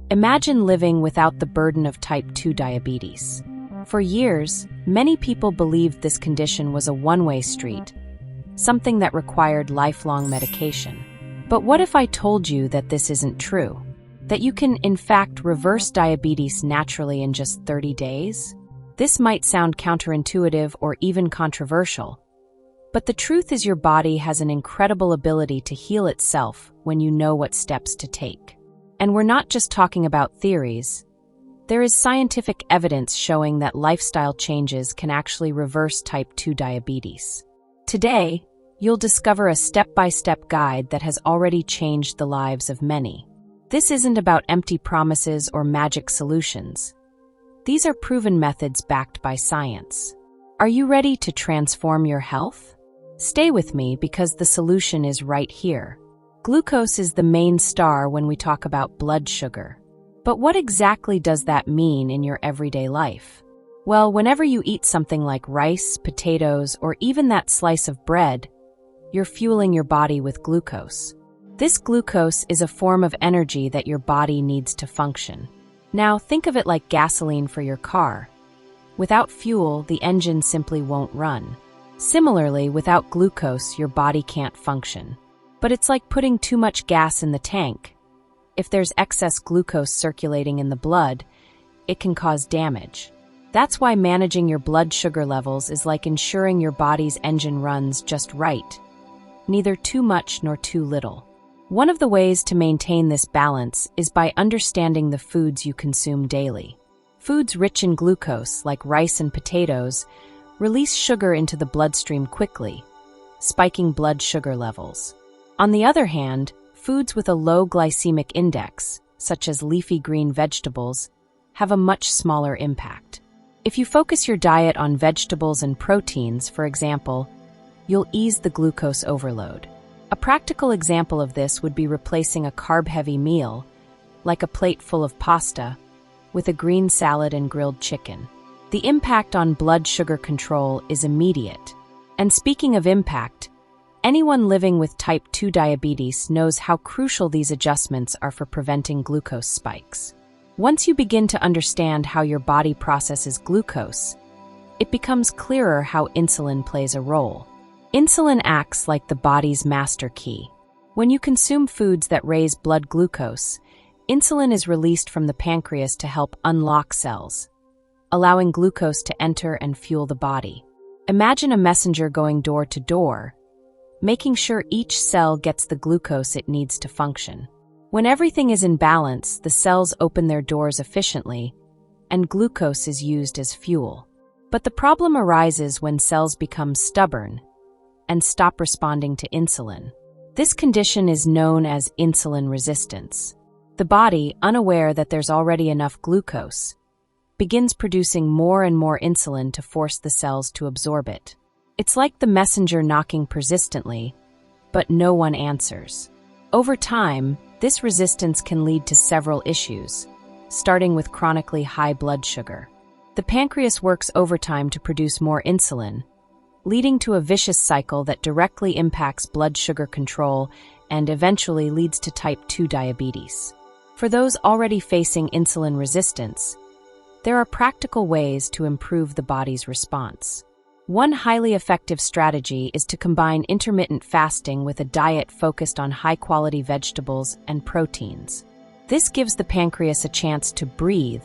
Imagine living without the burden of type 2 diabetes. For years, many people believed this condition was a one-way street, something that required lifelong medication. But what if I told you that this isn't true? That you can, in fact, reverse diabetes naturally in just 30 days? This might sound counterintuitive or even controversial, but the truth is your body has an incredible ability to heal itself when you know what steps to take. And we're not just talking about theories. There is scientific evidence showing that lifestyle changes can actually reverse type 2 diabetes. Today, you'll discover a step-by-step guide that has already changed the lives of many. This isn't about empty promises or magic solutions. These are proven methods backed by science. Are you ready to transform your health? Stay with me because the solution is right here. Glucose is the main star when we talk about blood sugar. But what exactly does that mean in your everyday life? Well, whenever you eat something like rice, potatoes, or even that slice of bread, you're fueling your body with glucose. This glucose is a form of energy that your body needs to function. Now, think of it like gasoline for your car. Without fuel, the engine simply won't run. Similarly, without glucose, your body can't function. But it's like putting too much gas in the tank. If there's excess glucose circulating in the blood, it can cause damage. That's why managing your blood sugar levels is like ensuring your body's engine runs just right, neither too much nor too little. One of the ways to maintain this balance is by understanding the foods you consume daily. Foods rich in glucose, like rice and potatoes, release sugar into the bloodstream quickly, spiking blood sugar levels. On the other hand, foods with a low glycemic index, such as leafy green vegetables, have a much smaller impact. If you focus your diet on vegetables and proteins, for example, you'll ease the glucose overload. A practical example of this would be replacing a carb-heavy meal, like a plate full of pasta, with a green salad and grilled chicken. The impact on blood sugar control is immediate. And speaking of impact, anyone living with type 2 diabetes knows how crucial these adjustments are for preventing glucose spikes. Once you begin to understand how your body processes glucose, it becomes clearer how insulin plays a role. Insulin acts like the body's master key. When you consume foods that raise blood glucose, insulin is released from the pancreas to help unlock cells, allowing glucose to enter and fuel the body. Imagine a messenger going door to door, making sure each cell gets the glucose it needs to function. When everything is in balance, the cells open their doors efficiently, and glucose is used as fuel. But the problem arises when cells become stubborn and stop responding to insulin. This condition is known as insulin resistance. The body, unaware that there's already enough glucose, begins producing more and more insulin to force the cells to absorb it. It's like the messenger knocking persistently, but no one answers. Over time, this resistance can lead to several issues, starting with chronically high blood sugar. The pancreas works overtime to produce more insulin, leading to a vicious cycle that directly impacts blood sugar control and eventually leads to type 2 diabetes. For those already facing insulin resistance, there are practical ways to improve the body's response. One highly effective strategy is to combine intermittent fasting with a diet focused on high-quality vegetables and proteins. This gives the pancreas a chance to breathe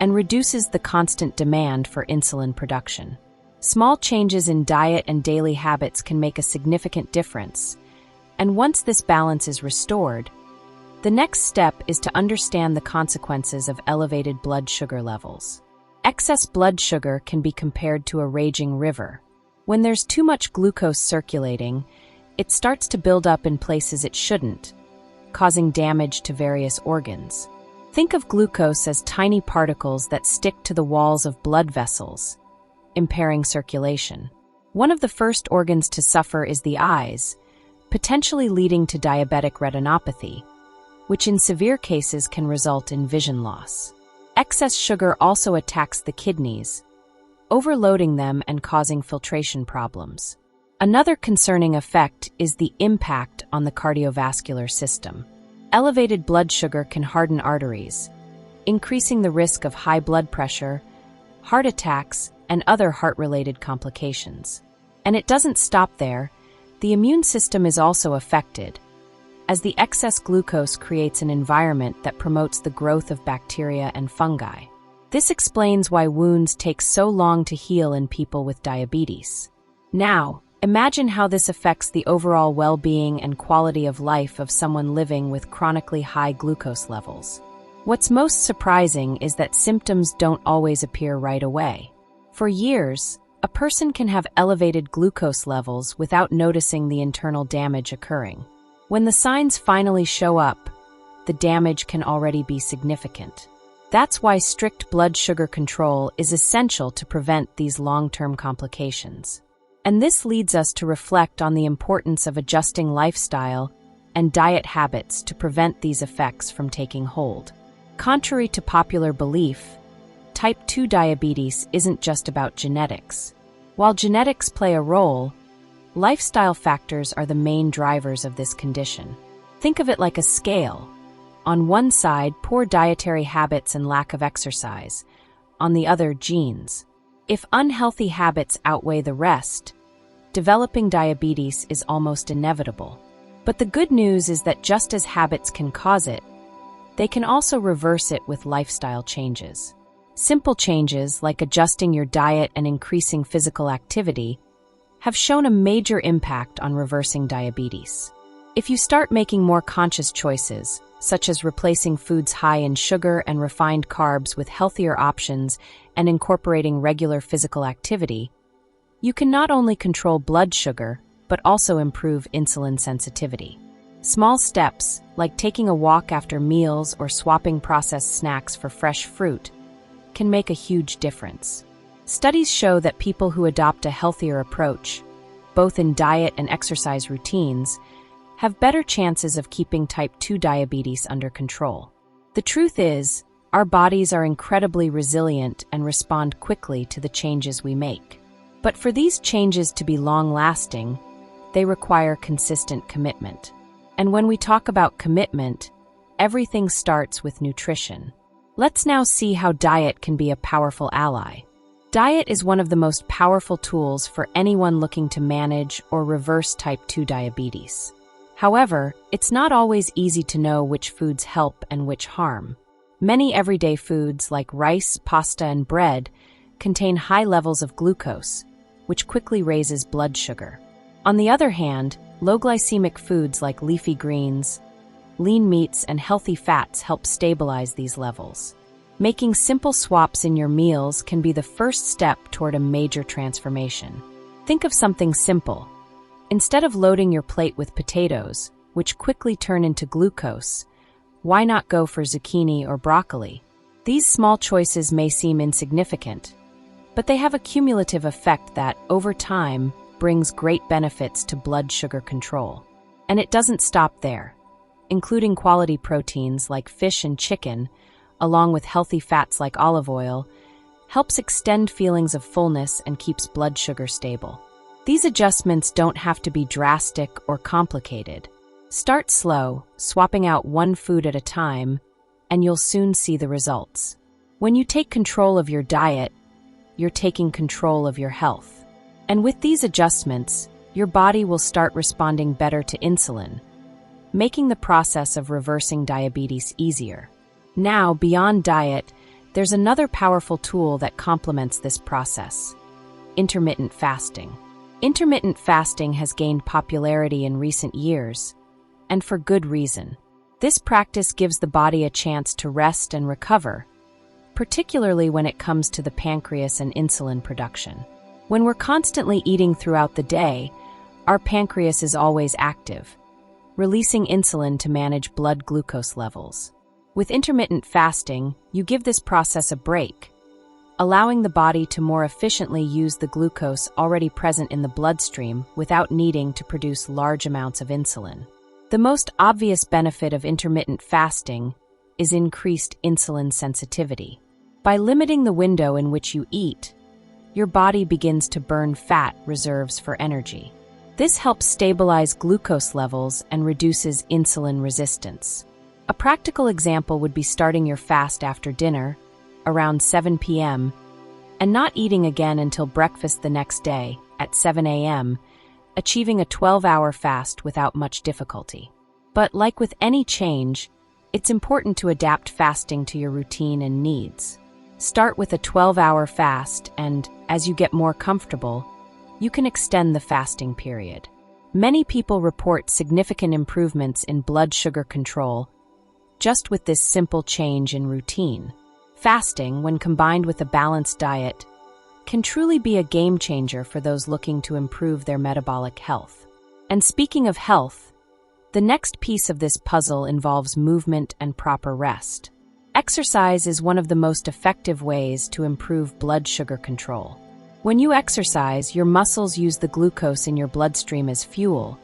and reduces the constant demand for insulin production. Small changes in diet and daily habits can make a significant difference, and once this balance is restored, the next step is to understand the consequences of elevated blood sugar levels. Excess blood sugar can be compared to a raging river. When there's too much glucose circulating, it starts to build up in places it shouldn't, causing damage to various organs. Think of glucose as tiny particles that stick to the walls of blood vessels, impairing circulation. One of the first organs to suffer is the eyes, potentially leading to diabetic retinopathy, which in severe cases can result in vision loss. Excess sugar also attacks the kidneys, overloading them and causing filtration problems. Another concerning effect is the impact on the cardiovascular system. Elevated blood sugar can harden arteries, increasing the risk of high blood pressure, heart attacks, and other heart-related complications. And it doesn't stop there. The immune system is also affected, as the excess glucose creates an environment that promotes the growth of bacteria and fungi. This explains why wounds take so long to heal in people with diabetes. Now, imagine how this affects the overall well-being and quality of life of someone living with chronically high glucose levels. What's most surprising is that symptoms don't always appear right away. For years, a person can have elevated glucose levels without noticing the internal damage occurring. When the signs finally show up, the damage can already be significant. That's why strict blood sugar control is essential to prevent these long-term complications. And this leads us to reflect on the importance of adjusting lifestyle and diet habits to prevent these effects from taking hold. Contrary to popular belief, type 2 diabetes isn't just about genetics. While genetics play a role, lifestyle factors are the main drivers of this condition. Think of it like a scale. On one side, poor dietary habits and lack of exercise. On the other, genes. If unhealthy habits outweigh the rest, developing diabetes is almost inevitable. But the good news is that just as habits can cause it, they can also reverse it with lifestyle changes. Simple changes like adjusting your diet and increasing physical activity have shown a major impact on reversing diabetes. If you start making more conscious choices, such as replacing foods high in sugar and refined carbs with healthier options and incorporating regular physical activity, you can not only control blood sugar, but also improve insulin sensitivity. Small steps, like taking a walk after meals or swapping processed snacks for fresh fruit, can make a huge difference. Studies show that people who adopt a healthier approach, both in diet and exercise routines, have better chances of keeping type 2 diabetes under control. The truth is, our bodies are incredibly resilient and respond quickly to the changes we make. But for these changes to be long-lasting, they require consistent commitment. And when we talk about commitment, everything starts with nutrition. Let's now see how diet can be a powerful ally. Diet is one of the most powerful tools for anyone looking to manage or reverse type 2 diabetes. However, it's not always easy to know which foods help and which harm. Many everyday foods like rice, pasta, and bread contain high levels of glucose, which quickly raises blood sugar. On the other hand, low-glycemic foods like leafy greens, lean meats, and healthy fats help stabilize these levels. Making simple swaps in your meals can be the first step toward a major transformation. Think of something simple. Instead of loading your plate with potatoes, which quickly turn into glucose, why not go for zucchini or broccoli? These small choices may seem insignificant, but they have a cumulative effect that, over time, brings great benefits to blood sugar control. And it doesn't stop there. Including quality proteins like fish and chicken, along with healthy fats like olive oil, helps extend feelings of fullness and keeps blood sugar stable. These adjustments don't have to be drastic or complicated. Start slow, swapping out one food at a time, and you'll soon see the results. When you take control of your diet, you're taking control of your health. And with these adjustments, your body will start responding better to insulin, making the process of reversing diabetes easier. Now, beyond diet, there's another powerful tool that complements this process: intermittent fasting. Intermittent fasting has gained popularity in recent years, and for good reason. This practice gives the body a chance to rest and recover, particularly when it comes to the pancreas and insulin production. When we're constantly eating throughout the day, our pancreas is always active, releasing insulin to manage blood glucose levels. With intermittent fasting, you give this process a break, allowing the body to more efficiently use the glucose already present in the bloodstream without needing to produce large amounts of insulin. The most obvious benefit of intermittent fasting is increased insulin sensitivity. By limiting the window in which you eat, your body begins to burn fat reserves for energy. This helps stabilize glucose levels and reduces insulin resistance. A practical example would be starting your fast after dinner, around 7 p.m., and not eating again until breakfast the next day, at 7 a.m., achieving a 12-hour fast without much difficulty. But like with any change, it's important to adapt fasting to your routine and needs. Start with a 12-hour fast, and as you get more comfortable, you can extend the fasting period. Many people report significant improvements in blood sugar control just with this simple change in routine. Fasting, when combined with a balanced diet, can truly be a game changer for those looking to improve their metabolic health. And speaking of health, the next piece of this puzzle involves movement and proper rest. Exercise is one of the most effective ways to improve blood sugar control. When you exercise, your muscles use the glucose in your bloodstream as fuel,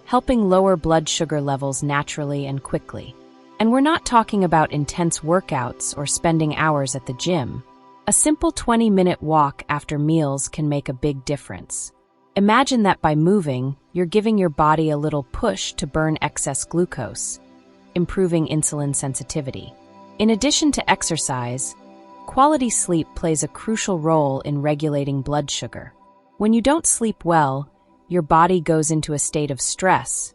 helping lower blood sugar levels naturally and quickly. And we're not talking about intense workouts or spending hours at the gym. A simple 20-minute walk after meals can make a big difference. Imagine that by moving, you're giving your body a little push to burn excess glucose, improving insulin sensitivity. In addition to exercise, quality sleep plays a crucial role in regulating blood sugar. When you don't sleep well, your body goes into a state of stress,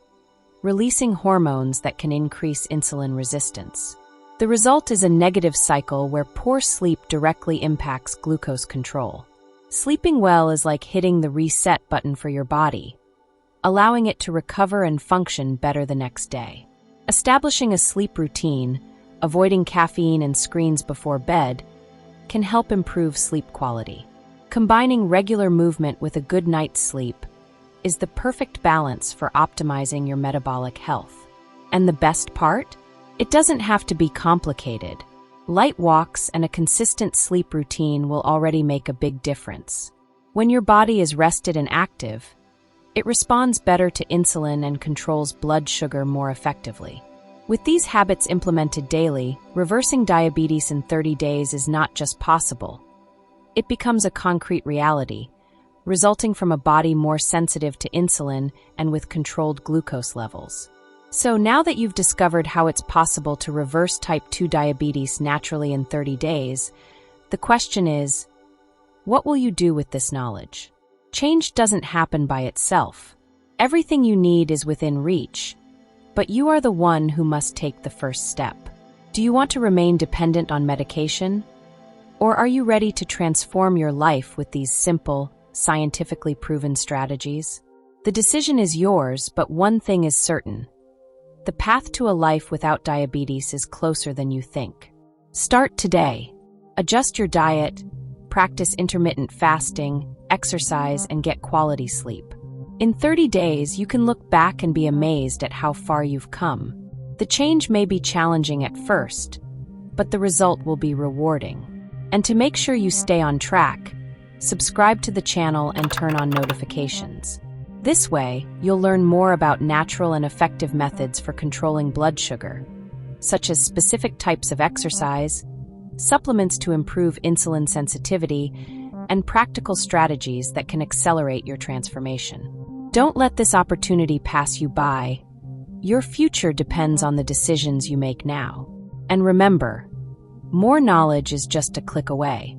releasing hormones that can increase insulin resistance. The result is a negative cycle where poor sleep directly impacts glucose control. Sleeping well is like hitting the reset button for your body, allowing it to recover and function better the next day. Establishing a sleep routine, avoiding caffeine and screens before bed, can help improve sleep quality. Combining regular movement with a good night's sleep is the perfect balance for optimizing your metabolic health. And the best part? It doesn't have to be complicated. Light walks and a consistent sleep routine will already make a big difference. When your body is rested and active, it responds better to insulin and controls blood sugar more effectively. With these habits implemented daily, reversing diabetes in 30 days is not just possible. It becomes a concrete reality, resulting from a body more sensitive to insulin and with controlled glucose levels. So now that you've discovered how it's possible to reverse type 2 diabetes naturally in 30 days, the question is, what will you do with this knowledge? Change doesn't happen by itself. Everything you need is within reach, but you are the one who must take the first step. Do you want to remain dependent on medication? Or are you ready to transform your life with these simple, scientifically proven strategies? The decision is yours, but one thing is certain. The path to a life without diabetes is closer than you think. Start today. Adjust your diet, practice intermittent fasting, exercise, and get quality sleep. In 30 days, you can look back and be amazed at how far you've come. The change may be challenging at first, but the result will be rewarding. And to make sure you stay on track, subscribe to the channel and turn on notifications. This way, you'll learn more about natural and effective methods for controlling blood sugar, such as specific types of exercise, supplements to improve insulin sensitivity, and practical strategies that can accelerate your transformation. Don't let this opportunity pass you by. Your future depends on the decisions you make now. And remember, more knowledge is just a click away.